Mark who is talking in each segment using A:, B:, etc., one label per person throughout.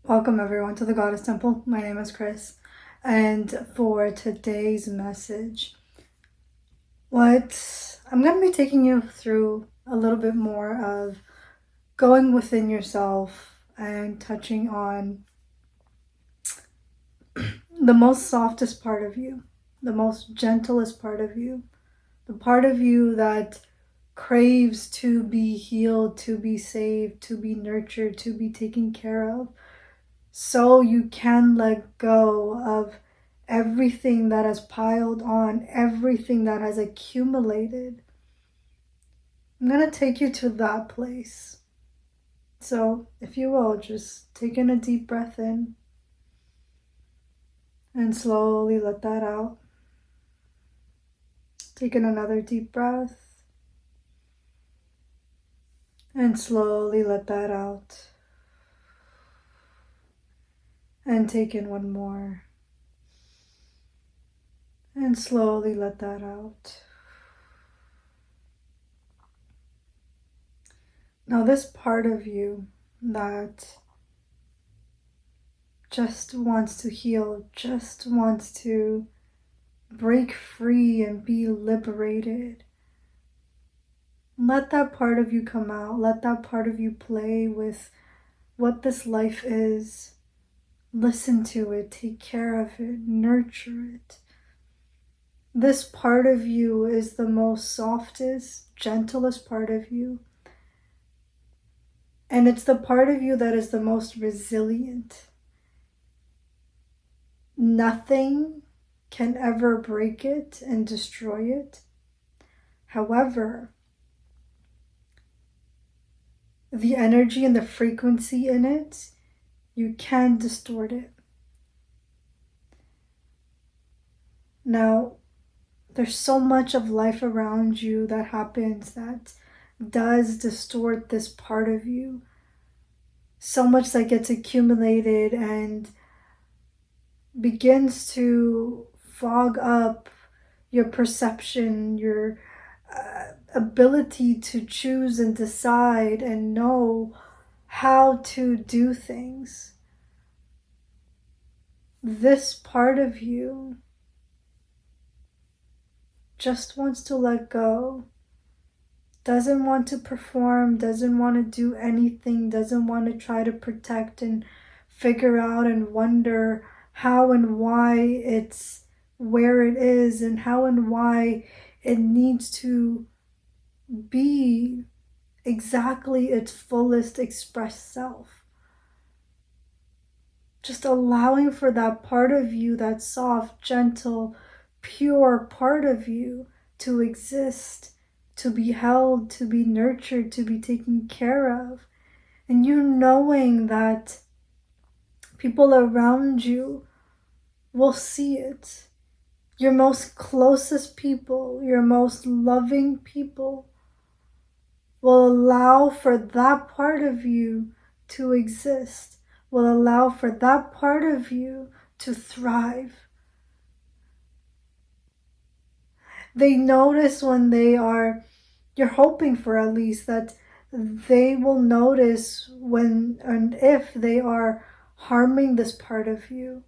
A: Welcome everyone to the Goddess Temple. My name is Chris, and for today's message, what I'm going to be taking you through a little bit more of going within yourself and touching on the most softest part of you, the most gentlest part of you, the part of you that craves to be healed, to be saved, to be nurtured, to be taken care of, so you can let go of everything that has piled on, everything that has accumulated. I'm going to take you to that place. So, if you will, just take in a deep breath in and slowly let that out. Take in another deep breath and slowly let that out. And take in one more and slowly let that out. Now, this part of you that just wants to heal, just wants to break free and be liberated, let that part of you come out. Let that part of you play with what this life is. Listen to it, take care of it, nurture it. This part of you is the most softest, gentlest part of you. And it's the part of you that is the most resilient. Nothing can ever break it and destroy it. However, the energy and the frequency in it, you can distort it. Now, there's so much of life around you that happens that does distort this part of you. So much that gets accumulated and begins to fog up your perception, your ability to choose and decide and know how to do things. This part of you just wants to let go, doesn't want to perform, doesn't want to do anything, doesn't want to try to protect and figure out and wonder how and why it's where it is and how and why it needs to be exactly its fullest expressed self. Just allowing for that part of you, that soft, gentle, pure part of you to exist, to be held, to be nurtured, to be taken care of. And you knowing that people around you will see it. Your most closest people, your most loving people will allow for that part of you to exist, will allow for that part of you to thrive. They notice when you're hoping for at least that they will notice when and if they are harming this part of you.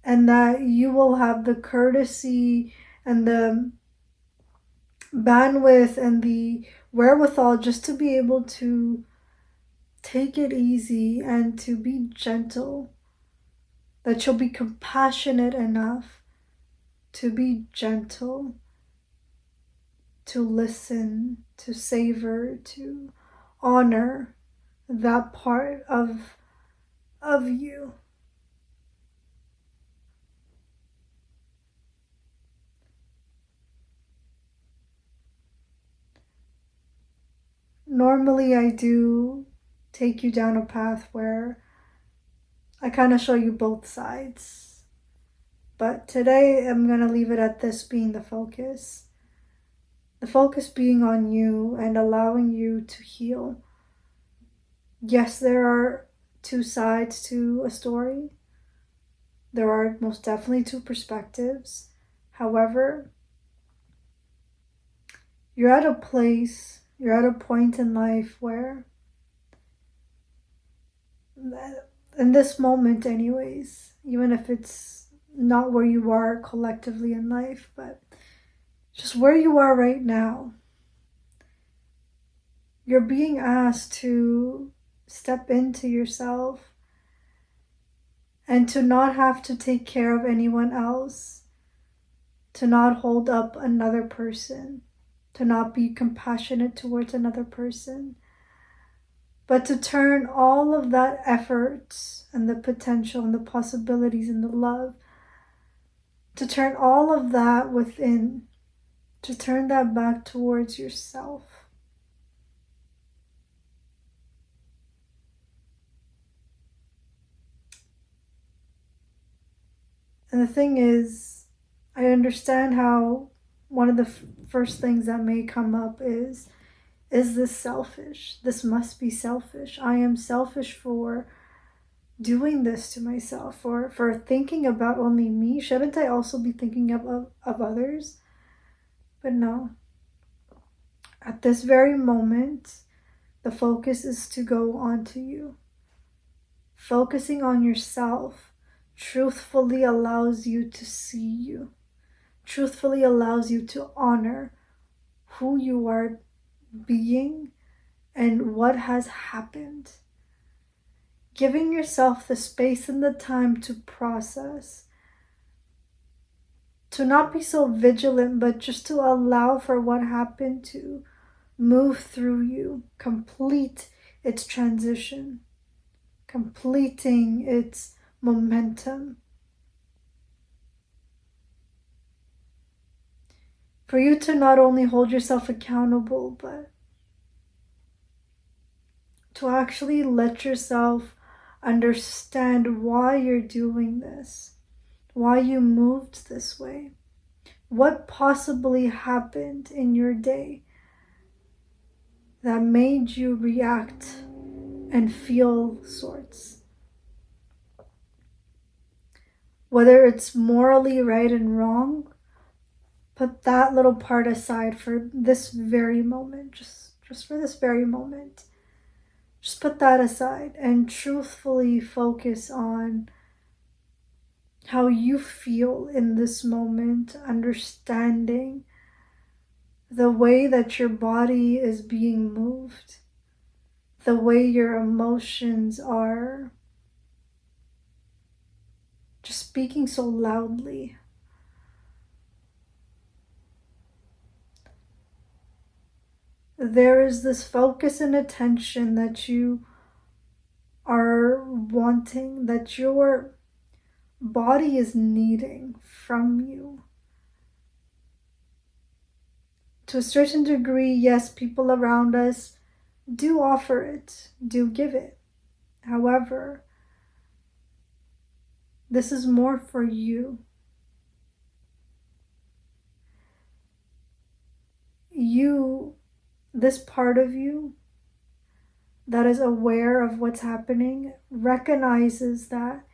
A: And that you will have the courtesy and the bandwidth and the wherewithal just to be able to take it easy and to be gentle. That you'll be compassionate enough to be gentle, to listen, to savor, to honor that part of you. Normally I do take you down a path where I kind of show you both sides. But today I'm going to leave it at this being the focus. The focus being on you and allowing you to heal. Yes, there are two sides to a story. There are most definitely two perspectives. However, you're at a point in life where in this moment, anyways, even if it's not where you are collectively in life, but just where you are right now, you're being asked to step into yourself and to not have to take care of anyone else, to not hold up another person, to not be compassionate towards another person, but to turn all of that effort and the potential and the possibilities and the love, to turn all of that within, to turn that back towards yourself. And the thing is, I understand how one of the first things that may come up is this selfish? This must be selfish. I am selfish for doing this to myself, for thinking about only me. Shouldn't I also be thinking of others? But no. At this very moment, the focus is to go onto you. Focusing on yourself truthfully allows you to see you, truthfully allows you to honor who you are being and what has happened. Giving yourself the space and the time to process, to not be so vigilant, but just to allow for what happened to move through you, complete its transition, completing its momentum. For you to not only hold yourself accountable, but to actually let yourself understand why you're doing this, why you moved this way, what possibly happened in your day that made you react and feel sorts. Whether it's morally right and wrong, put that little part aside for this very moment, just for this very moment. Just put that aside and truthfully focus on how you feel in this moment, understanding the way that your body is being moved, the way your emotions are just speaking so loudly. There is this focus and attention that you are wanting, that your body is needing from you. To a certain degree, yes, people around us do offer it, do give it. However, this is more for you. You, this part of you that is aware of what's happening, recognizes that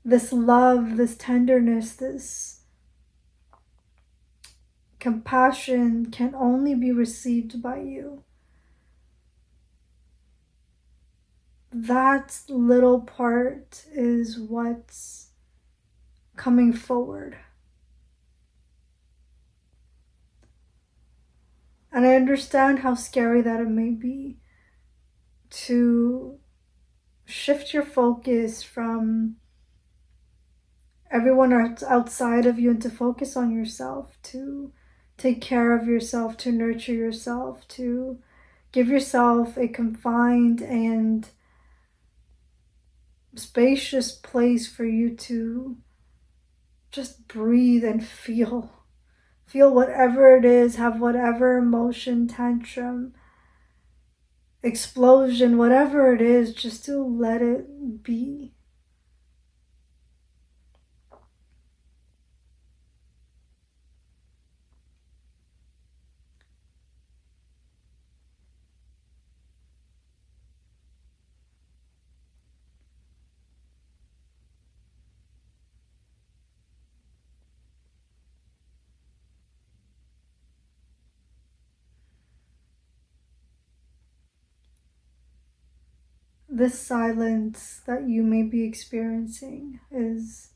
A: this love, this tenderness, this compassion can only be received by you. That little part is what's coming forward. And I understand how scary that it may be to shift your focus from everyone outside of you and to focus on yourself, to take care of yourself, to nurture yourself, to give yourself a confined and spacious place for you to just breathe and feel whatever it is, have whatever emotion, tantrum, explosion, whatever it is, just to let it be. this silence that you may be experiencing is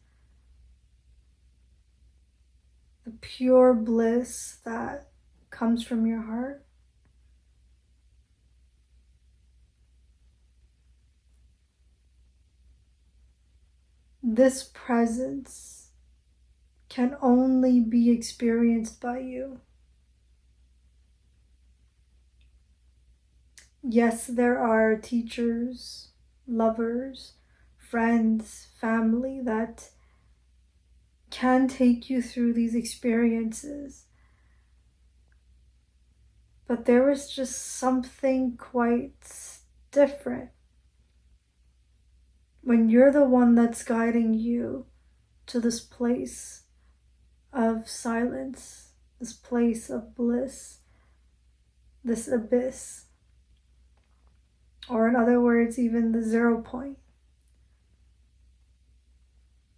A: the pure bliss that comes from your heart. This presence can only be experienced by you. Yes, there are teachers, lovers, friends, family that can take you through these experiences. But there is just something quite different when you're the one that's guiding you to this place of silence, this place of bliss, this abyss, or in other words, even the 0 point.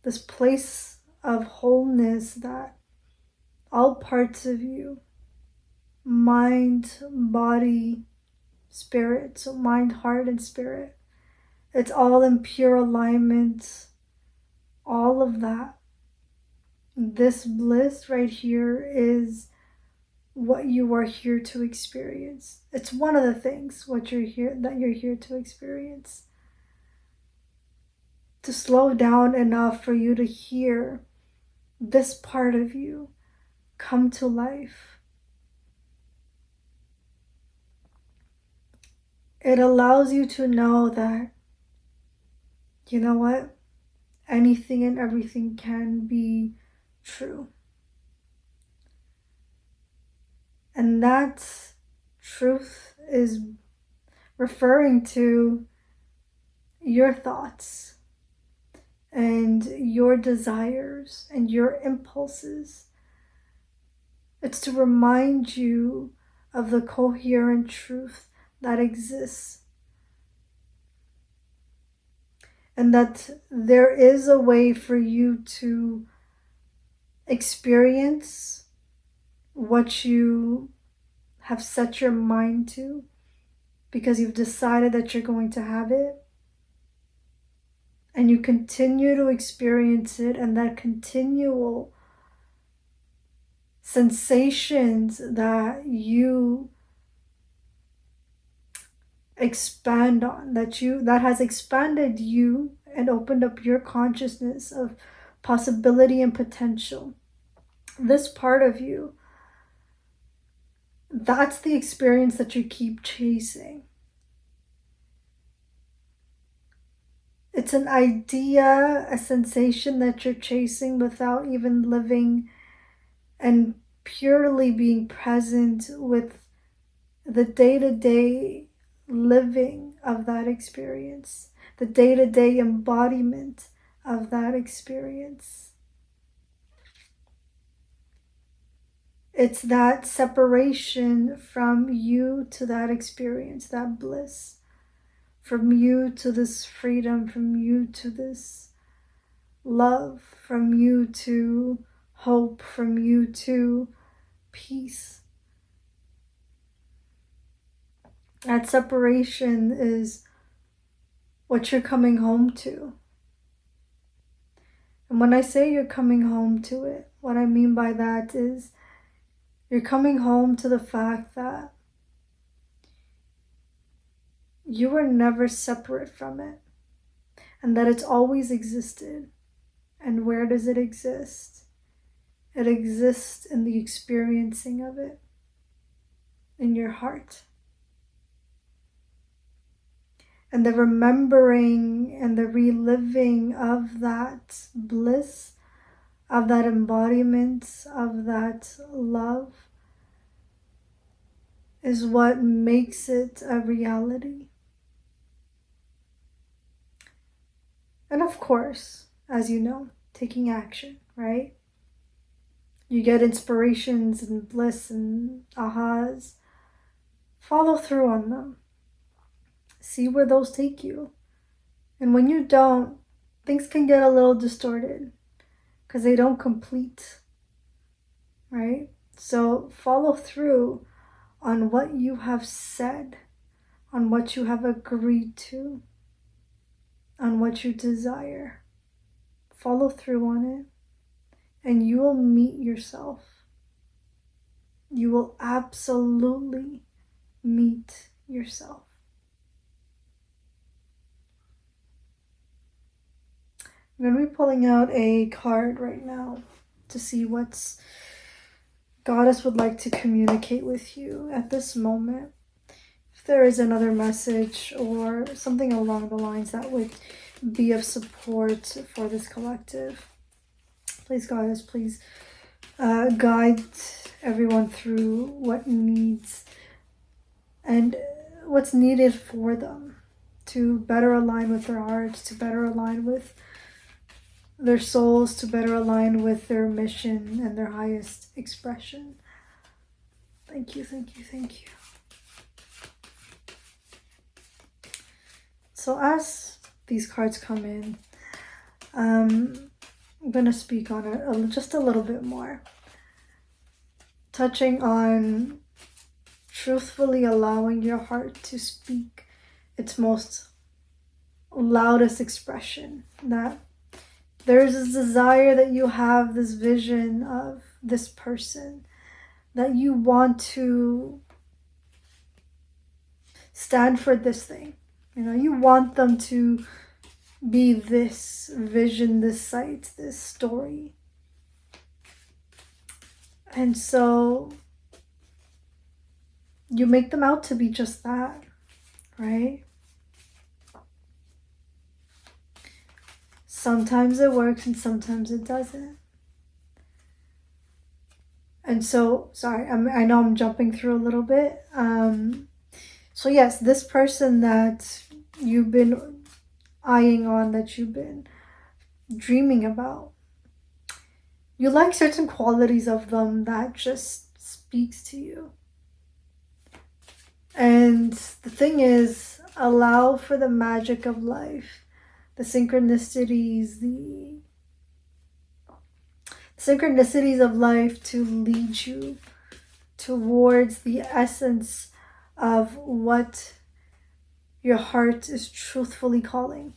A: This place of wholeness that all parts of you, mind, body, spirit, so mind, heart, and spirit, it's all in pure alignment, all of that. This bliss right here is what you are here to experience. It's one of the things that you're here to experience. To slow down enough for you to hear this part of you come to life. It allows you to know that, you know what? Anything and everything can be true. And that truth is referring to your thoughts and your desires and your impulses. It's to remind you of the coherent truth that exists. And that there is a way for you to experience what you have set your mind to because you've decided that you're going to have it. And you continue to experience it, and that continual sensations that you expand on, that has expanded you and opened up your consciousness of possibility and potential. This part of you, that's the experience that you keep chasing. It's an idea, a sensation that you're chasing without even living and purely being present with the day-to-day living of that experience, the day-to-day embodiment of that experience. It's that separation from you to that experience, that bliss, from you to this freedom, from you to this love, from you to hope, from you to peace. That separation is what you're coming home to. And when I say you're coming home to it, what I mean by that is you're coming home to the fact that you were never separate from it, and that it's always existed. And where does it exist? It exists in the experiencing of it, in your heart. And the remembering and the reliving of that bliss, of that embodiment, of that love, is what makes it a reality. And of course, as you know, taking action, right? You get inspirations and bliss and ahas. Follow through on them. See where those take you. And when you don't, things can get a little distorted because they don't complete, right? So follow through on what you have said, on what you have agreed to. on what you desire. Follow through on it, and you will meet yourself. You will absolutely meet yourself. I'm going to be pulling out a card right now to see what's Goddess would like to communicate with you at this moment. If there is another message or something along the lines that would be of support for this collective, please, Goddess, please guide everyone through what needs and what's needed for them to better align with their hearts, to better align with their souls, to better align with their mission and their highest expression. Thank you, thank you, thank you. So as these cards come in, I'm going to speak on it just a little bit more, touching on truthfully allowing your heart to speak its most loudest expression, that there's this desire that you have, this vision of this person, that you want to stand for this thing. You know, you want them to be this vision, this sight, this story. And so you make them out to be just that, right? Sometimes it works and sometimes it doesn't. And so, sorry, I know I'm jumping through a little bit. So yes, this person that you've been eyeing on, that you've been dreaming about, you like certain qualities of them that just speaks to you. And the thing is, allow for the magic of life, the synchronicities, the synchronicities of life to lead you towards the essence of what your heart is truthfully calling.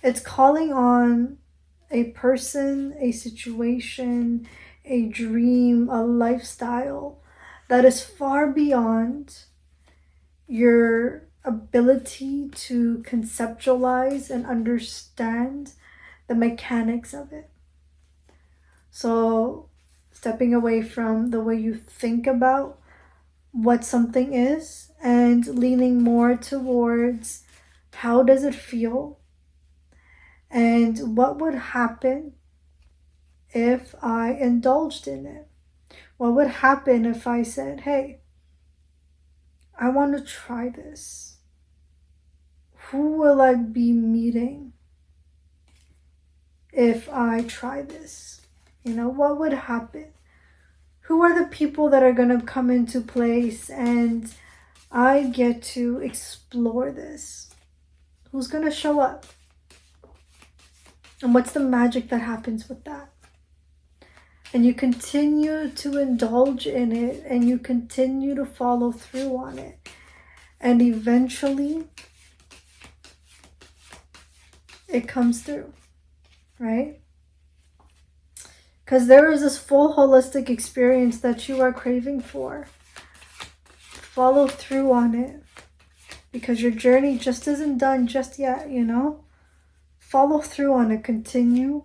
A: It's calling on a person, a situation, a dream, a lifestyle that is far beyond your ability to conceptualize and understand the mechanics of it. So stepping away from the way you think about what something is and leaning more towards how does it feel and what would happen if I indulged in it. What would happen if I said, hey, I want to try this. Who will I be meeting if I try this? You know, what would happen? Who are the people that are going to come into place and I get to explore this? Who's going to show up? And what's the magic that happens with that? And you continue to indulge in it and you continue to follow through on it. And eventually, it comes through, right? Because there is this full holistic experience that you are craving for. Follow through on it. Because your journey just isn't done just yet, you know? Follow through on it. Continue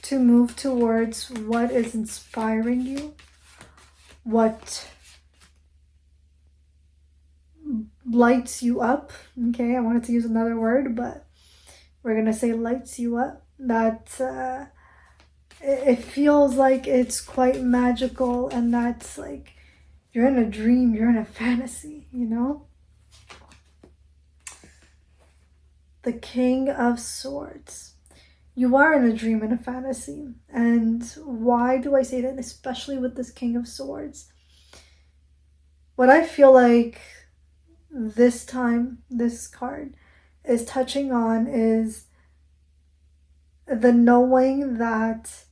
A: to move towards what is inspiring you, what lights you up. Okay, I wanted to use another word, but we're gonna say lights you up. That it feels like it's quite magical, and that's like you're in a dream, you're in a fantasy, you know? The King of Swords. You are in a dream and a fantasy. And why do I say that? Especially with this King of Swords. What I feel like this time, this card is touching on is the knowing that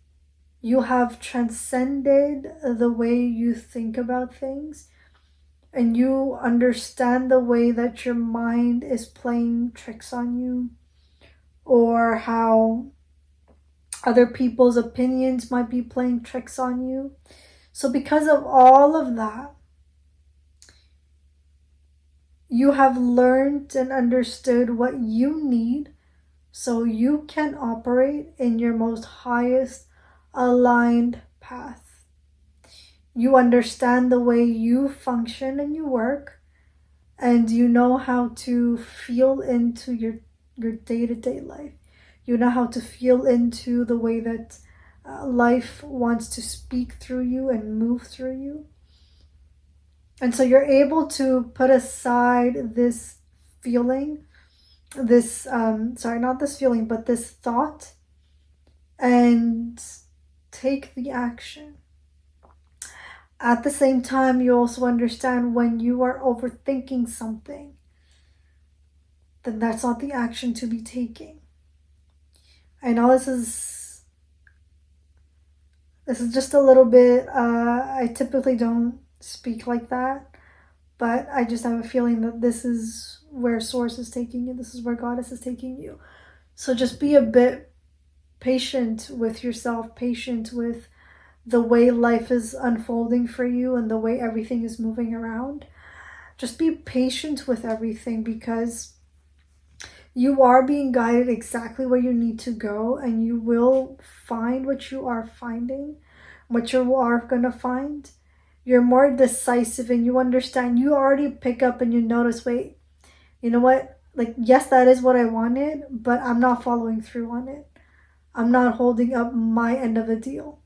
A: you have transcended the way you think about things, and you understand the way that your mind is playing tricks on you, or how other people's opinions might be playing tricks on you. So, because of all of that, you have learned and understood what you need so you can operate in your most highest aligned path. You understand the way you function and you work, and you know how to feel into your day-to-day life. You know how to feel into the way that life wants to speak through you and move through you. And so you're able to put aside this feeling, not this feeling, but this thought, and take the action. At the same time, you also understand when you are overthinking something, then that's not the action to be taking. I know this is just a little bit, I typically don't speak like that, but I just have a feeling that this is where Source is taking you. This is where Goddess is taking you. So just be a bit patient with yourself, patient with the way life is unfolding for you and the way everything is moving around. Just be patient with everything, because you are being guided exactly where you need to go, and you will find what you are finding, what you are going to find. You're more decisive and you understand. You already pick up and you notice, wait, you know what? Like, yes, that is what I wanted, but I'm not following through on it. I'm not holding up my end of the deal.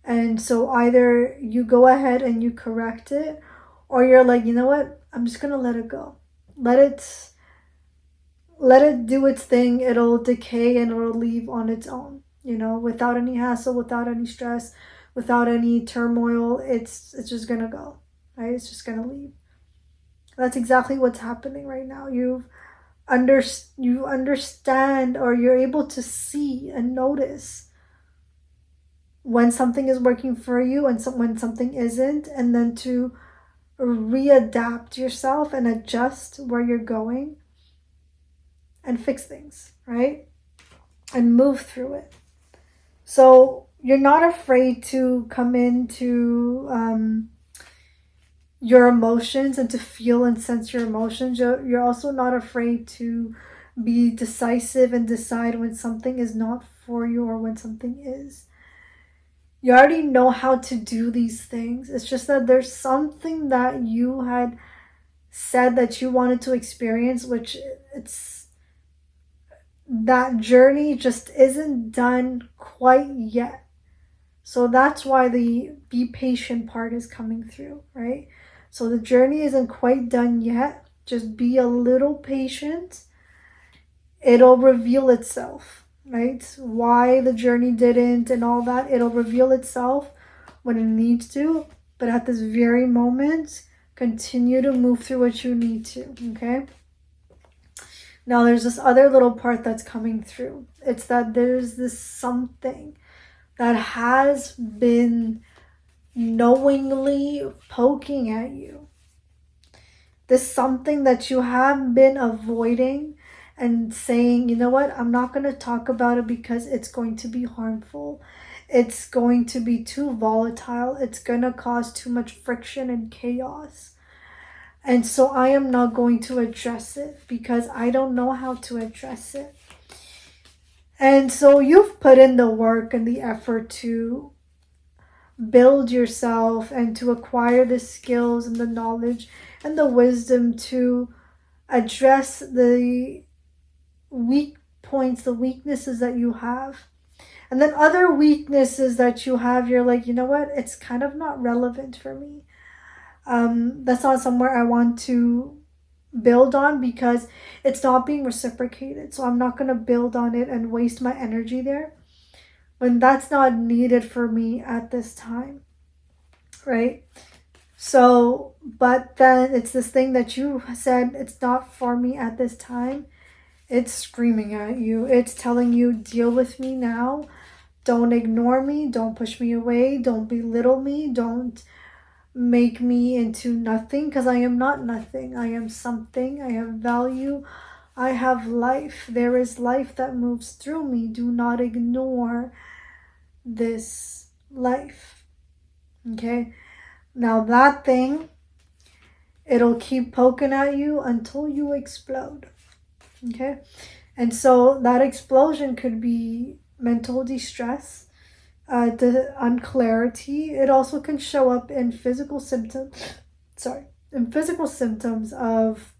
A: And so either you go ahead and you correct it, or you're like, you know what? I'm just going to let it go. Let it do its thing. It'll decay and it'll leave on its own, without any hassle, without any stress, without any turmoil. It's just going to go, right? It's just going to leave. That's exactly what's happening right now. You understand, or you're able to see and notice when something is working for you and when something isn't, and then to readapt yourself and adjust where you're going and fix things, right? And move through it. So you're not afraid to come into your emotions and to feel and sense your emotions. You're also not afraid to be decisive and decide when something is not for you or when something is. You already know how to do these things. It's just that there's something that you had said that you wanted to experience, which that journey just isn't done quite yet. So that's why the be patient part is coming through, right? So the journey isn't quite done yet. Just be a little patient. It'll reveal itself, right? Why the journey didn't and all that. It'll reveal itself when it needs to. But at this very moment, continue to move through what you need to, okay? Now there's this other little part that's coming through. It's that there's this something that has been knowingly poking at you. This something that you have been avoiding and saying, you know what, I'm not going to talk about it because it's going to be harmful. It's going to be too volatile. It's going to cause too much friction and chaos. And so I am not going to address it because I don't know how to address it. And so you've put in the work and the effort to build yourself and to acquire the skills and the knowledge and the wisdom to address the weak points, the weaknesses that you have. And then other weaknesses that you have, you're like, you know what? It's kind of not relevant for me. That's not somewhere I want to build on because it's not being reciprocated. So I'm not going to build on it and waste my energy there when that's not needed for me at this time, right? So, but then it's this thing that you said, it's not for me at this time. It's screaming at you. It's telling you, deal with me now. Don't ignore me. Don't push me away. Don't belittle me. Don't make me into nothing, because I am not nothing. I am something. I have value. I have life. There is life that moves through me. Do not ignore this life. Okay? Now that thing, it'll keep poking at you until you explode. Okay? And so that explosion could be mental distress, the unclarity. It also can show up in physical symptoms. In physical symptoms of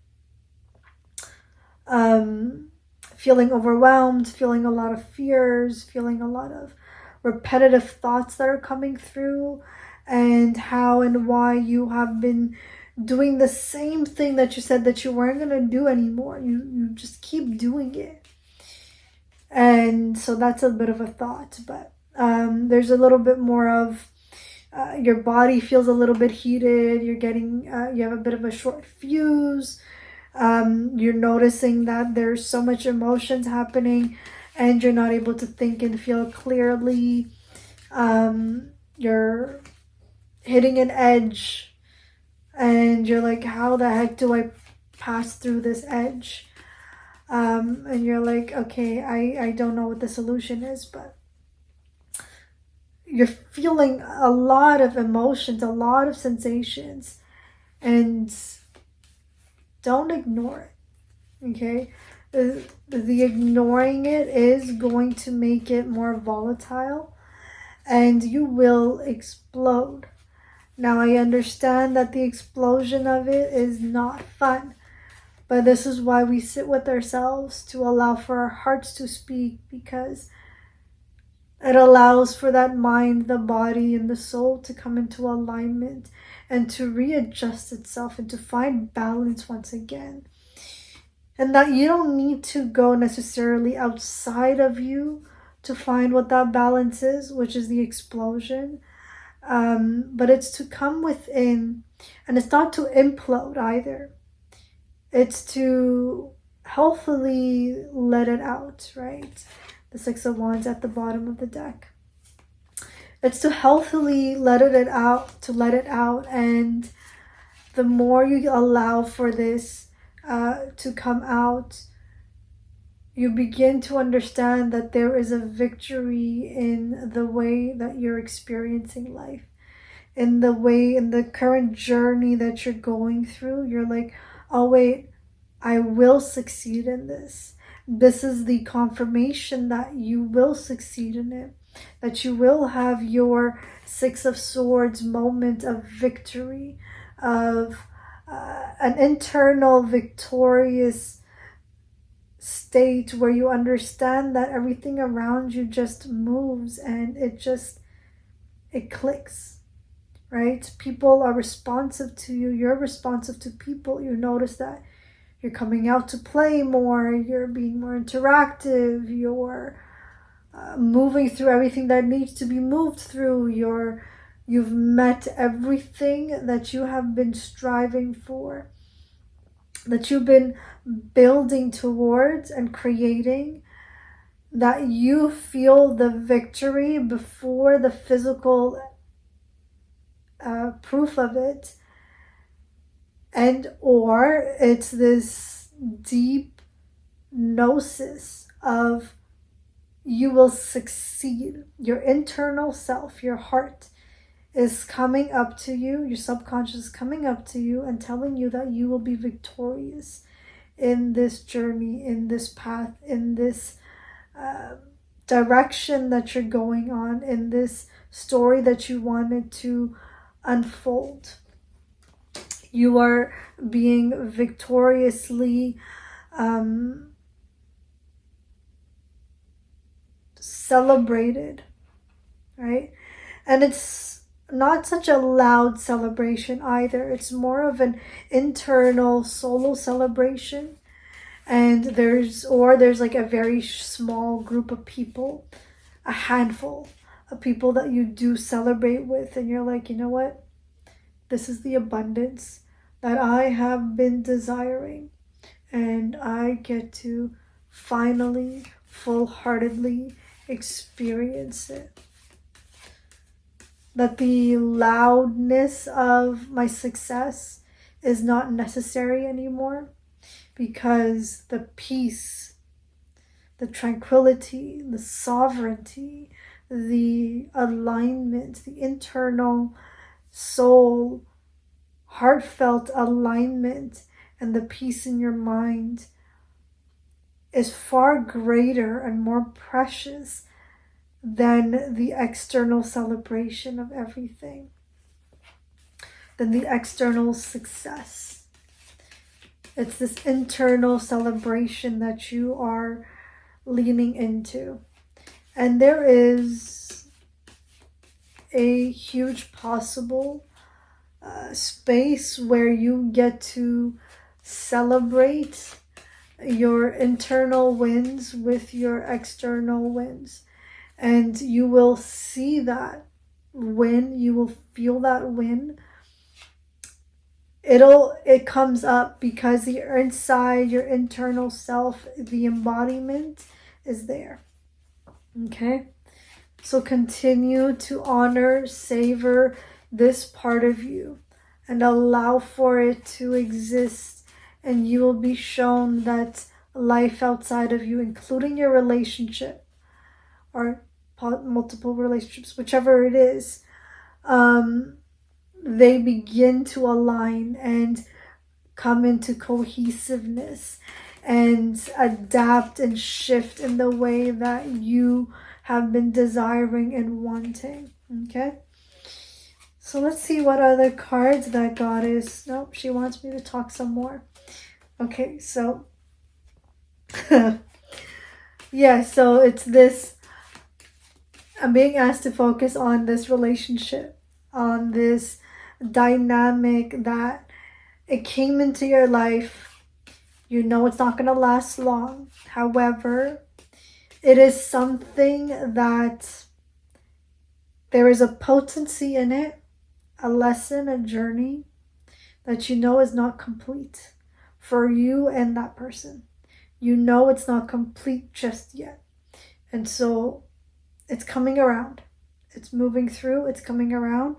A: feeling overwhelmed, feeling a lot of fears, feeling a lot of repetitive thoughts that are coming through, and how and why you have been doing the same thing that you said that you weren't going to do anymore. You just keep doing it. And so that's a bit of a thought, but there's a little bit more of your body feels a little bit heated. You're getting, you have a bit of a short fuse. You're noticing that there's so much emotions happening and you're not able to think and feel clearly. You're hitting an edge and you're like, how the heck do I pass through this edge? And you're like, okay, I don't know what the solution is, but you're feeling a lot of emotions, a lot of sensations, and don't ignore it. Okay? The ignoring it is going to make it more volatile and you will explode. Now, I understand that the explosion of it is not fun, but this is why we sit with ourselves, to allow for our hearts to speak, because it allows for that mind, the body, and the soul to come into alignment and to readjust itself and to find balance once again. And that you don't need to go necessarily outside of you to find what that balance is, which is the explosion. But it's to come within, and it's not to implode either. It's to healthily let it out, right? The Six of Wands at the bottom of the deck. It's to healthily let it out, and the more you allow for this to come out, you begin to understand that there is a victory in the way that you're experiencing life, in the current journey that you're going through. You're like, oh wait, I will succeed in this. This is the confirmation that you will succeed in it, that you will have your Six of Swords moment of victory, of an internal victorious state where you understand that everything around you just moves and it clicks, right? People are responsive to you. You're responsive to people. You notice that you're coming out to play more. You're being more interactive. You're moving through everything that needs to be moved through. You've met everything that you have been striving for, that you've been building towards and creating, that you feel the victory before the physical proof of it, and or it's this deep gnosis of you will succeed. Your internal self, your heart, is coming up to you, your subconscious is coming up to you and telling you that you will be victorious in this journey, in this path, in this direction that you're going on, in this story that you wanted to unfold. You are being victoriously celebrated, right? And it's not such a loud celebration either. It's more of an internal solo celebration. And there's like a very small group of people, a handful of people that you do celebrate with, and you're like, you know what? This is the abundance that I have been desiring, and I get to finally, full-heartedly experience it. That the loudness of my success is not necessary anymore, because the peace, the tranquility, the sovereignty, the alignment, the internal soul, heartfelt alignment, and the peace in your mind is far greater and more precious than the external celebration of everything, than the external success. It's this internal celebration that you are leaning into. And there is a huge possible space where you get to celebrate your internal wins with your external wins. And you will see that win, you will feel that win. It comes up because the inside, your internal self, the embodiment is there. Okay? So continue to honor, savor this part of you and allow for it to exist, and you will be shown that life outside of you, including your relationship or multiple relationships, whichever it is, they begin to align and come into cohesiveness and adapt and shift in the way that you have been desiring and wanting. Okay? So let's see what other cards that Goddess... Nope, she wants me to talk some more. Okay, so... yeah, so it's this... I'm being asked to focus on this relationship, on this dynamic that it came into your life. You know it's not going to last long. However, it is something that there is a potency in it, a lesson, a journey that you know is not complete for you and that person. You know it's not complete just yet. And so it's coming around. It's moving through. It's coming around.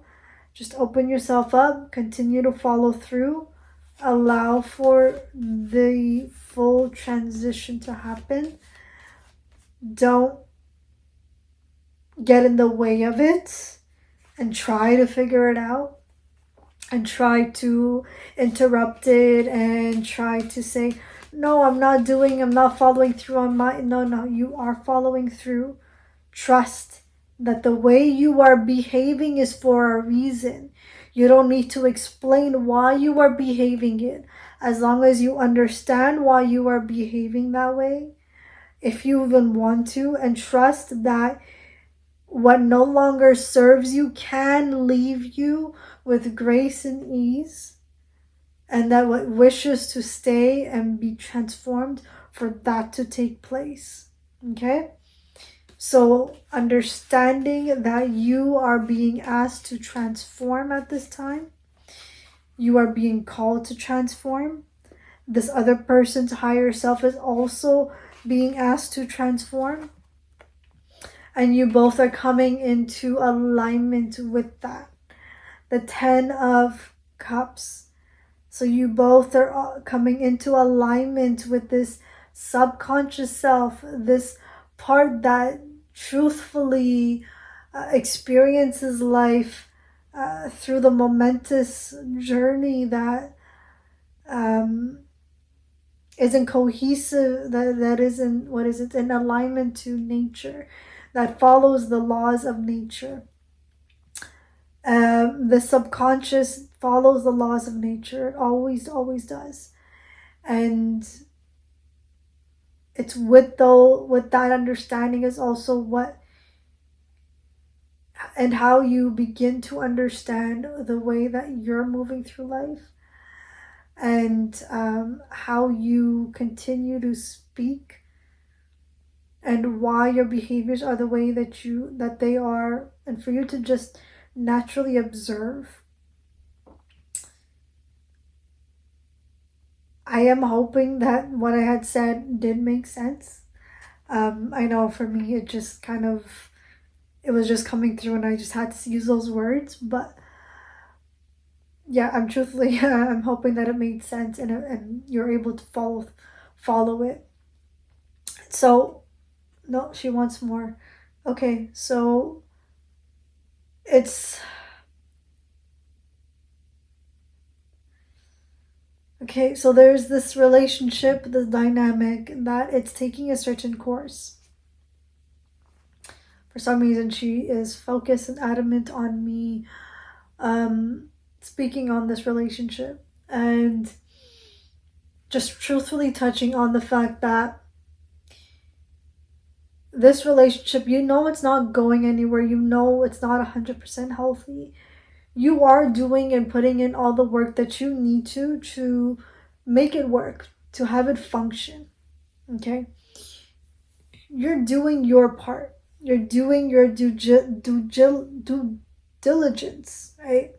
A: Just open yourself up. Continue to follow through. Allow for the full transition to happen. Don't get in the way of it and try to figure it out and try to interrupt it and try to say, no, I'm not following through on my... No, you are following through. Trust that the way you are behaving is for a reason. You don't need to explain why you are behaving it. As long as you understand why you are behaving that way, if you even want to, and trust that what no longer serves you can leave you with grace and ease, and that what wishes to stay and be transformed, for that to take place. Okay? So understanding that you are being asked to transform at this time, you are being called to transform. This other person's higher self is also being asked to transform. And you both are coming into alignment with that. The 10 of Cups. So you both are coming into alignment with this subconscious self, this part that truthfully experiences life through the momentous journey that isn't cohesive, that isn't, in alignment to nature, that follows the laws of nature. The subconscious follows the laws of nature. It always does. And it's with that understanding is also what and how you begin to understand the way that you're moving through life, and how you continue to speak, and why your behaviors are the way that they are, and for you to just naturally observe. I am hoping that what I had said did make sense. I know for me it was just coming through and I just had to use those words, but yeah, I'm truthfully, I'm hoping that it made sense and you're able to follow it. So, no, she wants more. Okay, so it's okay, so there's this relationship, the dynamic that it's taking a certain course. For some reason, she is focused and adamant on me speaking on this relationship and just truthfully touching on the fact that this relationship, you know, it's not going anywhere. You know, it's not 100% healthy. You are doing and putting in all the work that you need to make it work, to have it function. Okay? You're doing your part. You're doing your due diligence, right?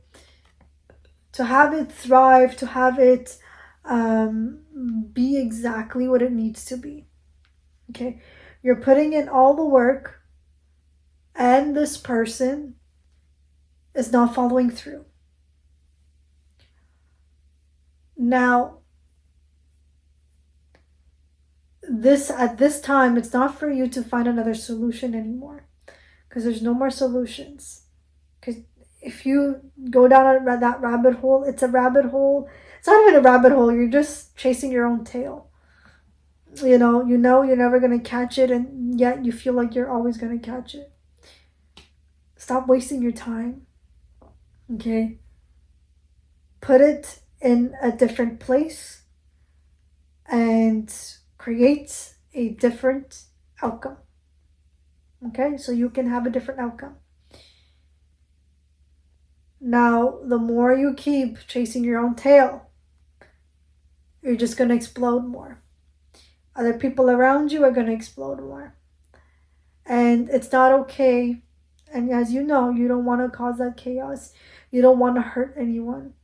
A: To have it thrive, to have it be exactly what it needs to be. Okay? You're putting in all the work, and this person is not following through. Now, this at this time, it's not for you to find another solution anymore, because there's no more solutions. Because if you go down that rabbit hole, it's a rabbit hole. It's not even a rabbit hole. You're just chasing your own tail. You know you're never gonna catch it, and yet you feel like you're always gonna catch it. Stop wasting your time. Okay. Put it in a different place and create a different outcome. Okay, so you can have a different outcome. Now, the more you keep chasing your own tail, you're just going to explode more. Other people around you are going to explode more. And it's not okay. And as you know, you don't want to cause that chaos. You don't want to hurt anyone.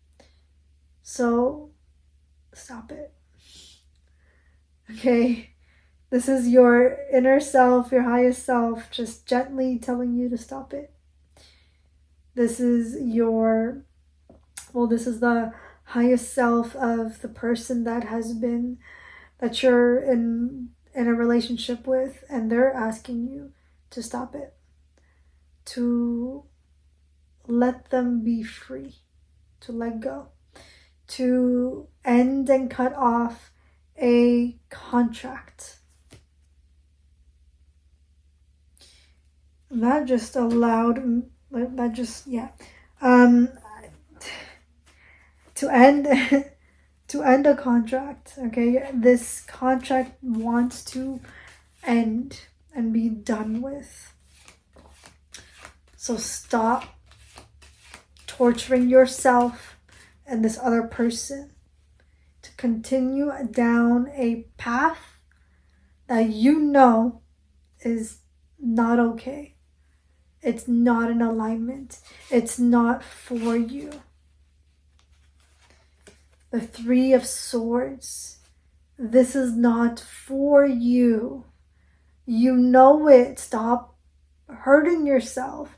A: So, stop it. Okay? This is your inner self, your highest self, just gently telling you to stop it. This is this is the highest self of the person that you're in a relationship with, and they're asking you to stop it, to let them be free, to let go, to end and cut off a contract. That just allowed that just yeah to end to end a contract. Okay, this contract wants to end and be done with. So stop torturing yourself and this other person to continue down a path that you know is not okay. It's not in alignment. It's not for you. The Three of Swords. This is not for you. You know it. Stop hurting yourself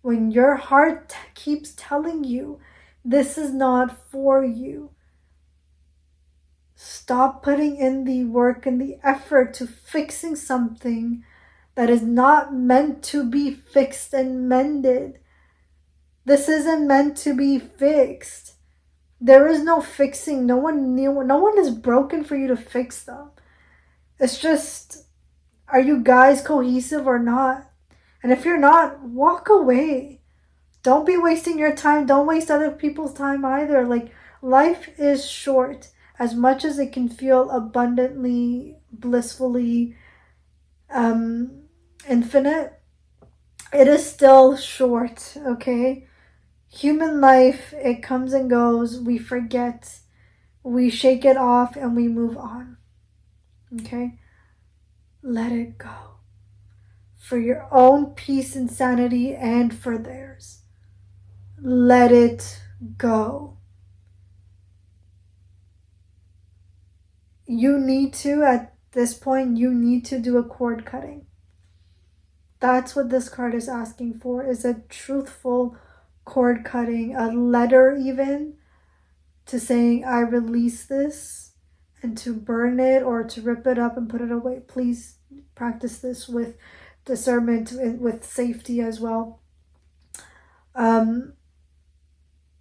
A: when your heart keeps telling you this is not for you. Stop putting in the work and the effort to fixing something that is not meant to be fixed and mended. This isn't meant to be fixed. There is no fixing. No one is broken for you to fix them. It's just, are you guys cohesive or not? And if you're not, walk away. Don't be wasting your time. Don't waste other people's time either. Like, life is short. As much as it can feel abundantly, blissfully, infinite, it is still short, okay? Human life, it comes and goes. We forget. We shake it off and we move on. Okay? Let it go. For your own peace and sanity and for theirs. Let it go. You need to, at this point, you need to do a cord cutting. That's what this card is asking for, is a truthful cord cutting, a letter even, to saying, I release this, and to burn it or to rip it up and put it away. Please practice this with discernment, with safety as well.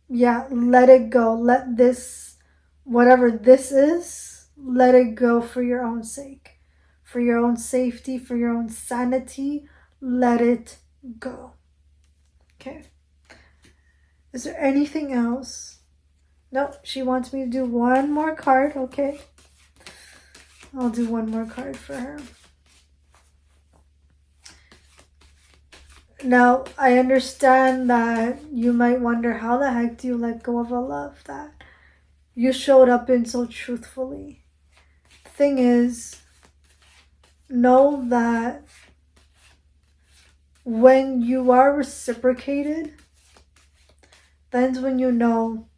A: Yeah, let it go. Let this, whatever this is, let it go for your own sake, for your own safety, for your own sanity. Let it go. Okay. Is there anything else? No, she wants me to do one more card. Okay. I'll do one more card for her. Now, I understand that you might wonder, how the heck do you let go of a love that you showed up in so truthfully? The thing is, know that when you are reciprocated, then's when you know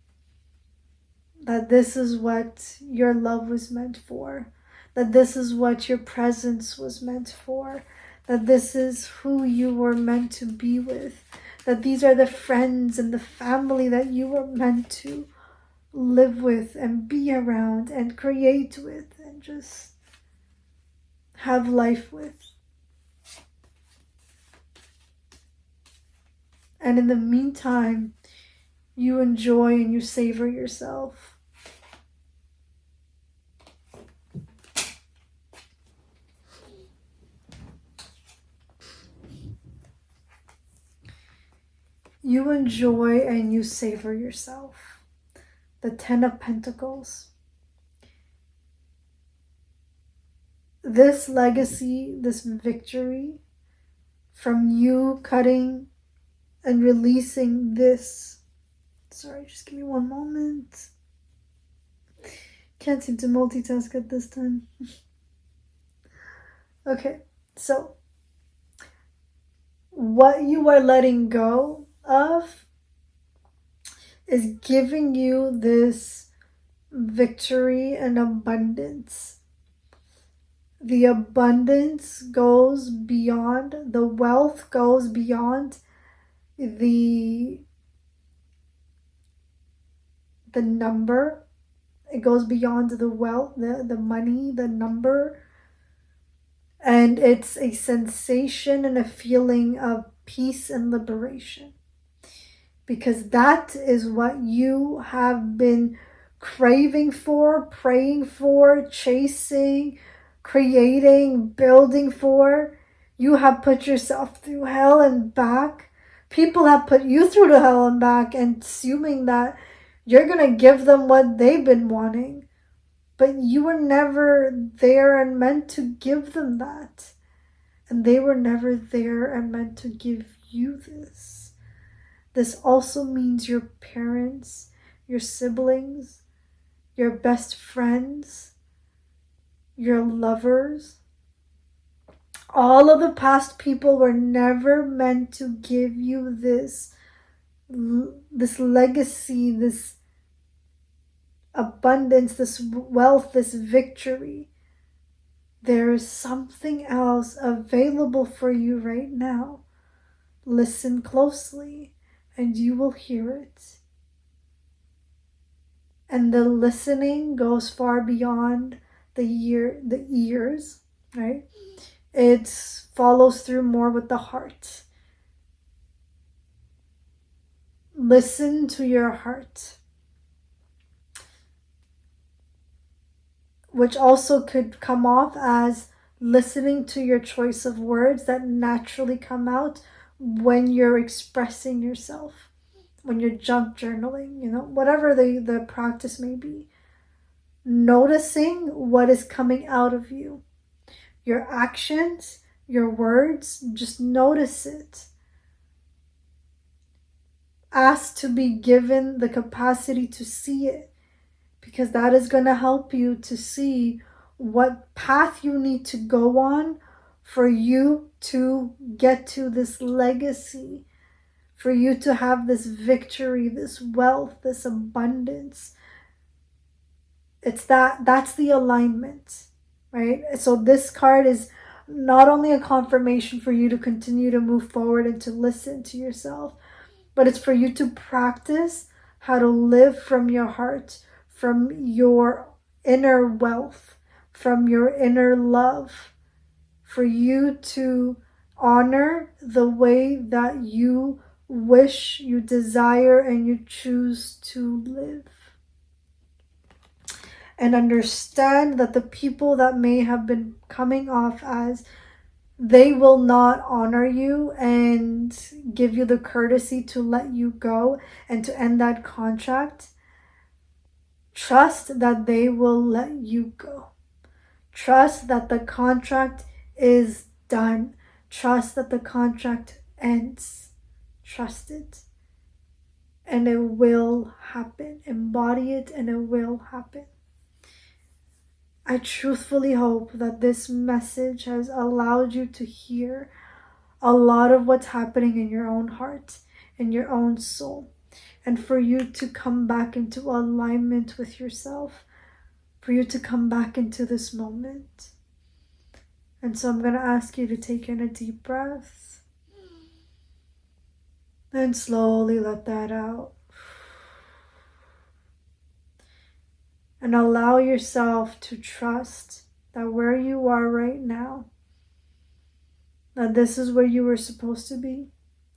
A: that this is what your love was meant for, that this is what your presence was meant for, that this is who you were meant to be with, that these are the friends and the family that you were meant to live with and be around and create with and just have life with. And in the meantime, you enjoy and you savor yourself. You enjoy and you savor yourself. The Ten of Pentacles. This legacy, this victory from you cutting and releasing this. Sorry, just give me one moment. Can't seem to multitask at this time. Okay, so what you are letting go of is giving you this victory and abundance. The abundance goes beyond, the wealth goes beyond the number. It goes beyond the wealth, the money, the number. And it's a sensation and a feeling of peace and liberation. Because that is what you have been craving for, praying for, chasing, creating, building for. You have put yourself through hell and back. People have put you through the hell and back, and assuming that you're going to give them what they've been wanting. But you were never there and meant to give them that. And they were never there and meant to give you this. This also means your parents, your siblings, your best friends, your lovers. All of the past people were never meant to give you this legacy, this abundance, this wealth, this victory. There is something else available for you right now. Listen closely and you will hear it. And the listening goes far beyond the ears, right? It follows through more with the heart. Listen to your heart. Which also could come off as listening to your choice of words that naturally come out when you're expressing yourself, when you're junk journaling, whatever the practice may be. Noticing what is coming out of you. Your actions, your words, just notice it. Ask to be given the capacity to see it. Because that is going to help you to see what path you need to go on for you to get to this legacy, for you to have this victory, this wealth, this abundance. That's the alignment, right? So this card is not only a confirmation for you to continue to move forward and to listen to yourself, but it's for you to practice how to live from your heart, from your inner wealth, from your inner love, for you to honor the way that you wish, you desire, and you choose to live. And understand that the people that may have been coming off as they will not honor you and give you the courtesy to let you go and to end that contract, trust that they will let you go. Trust that the contract is done. Trust that the contract ends. Trust it. And it will happen. Embody it and it will happen. I truthfully hope that this message has allowed you to hear a lot of what's happening in your own heart, in your own soul, and for you to come back into alignment with yourself, for you to come back into this moment. And so I'm going to ask you to take in a deep breath and slowly let that out. And allow yourself to trust that where you are right now, that this is where you were supposed to be,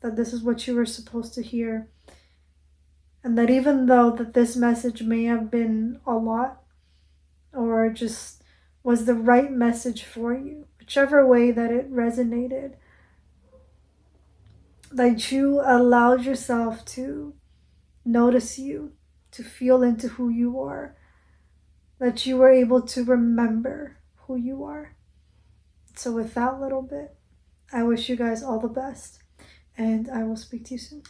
A: that this is what you were supposed to hear, and that even though that this message may have been a lot or just was the right message for you, whichever way that it resonated, that you allowed yourself to notice you, to feel into who you are, that you were able to remember who you are. So with that little bit, I wish you guys all the best, and I will speak to you soon.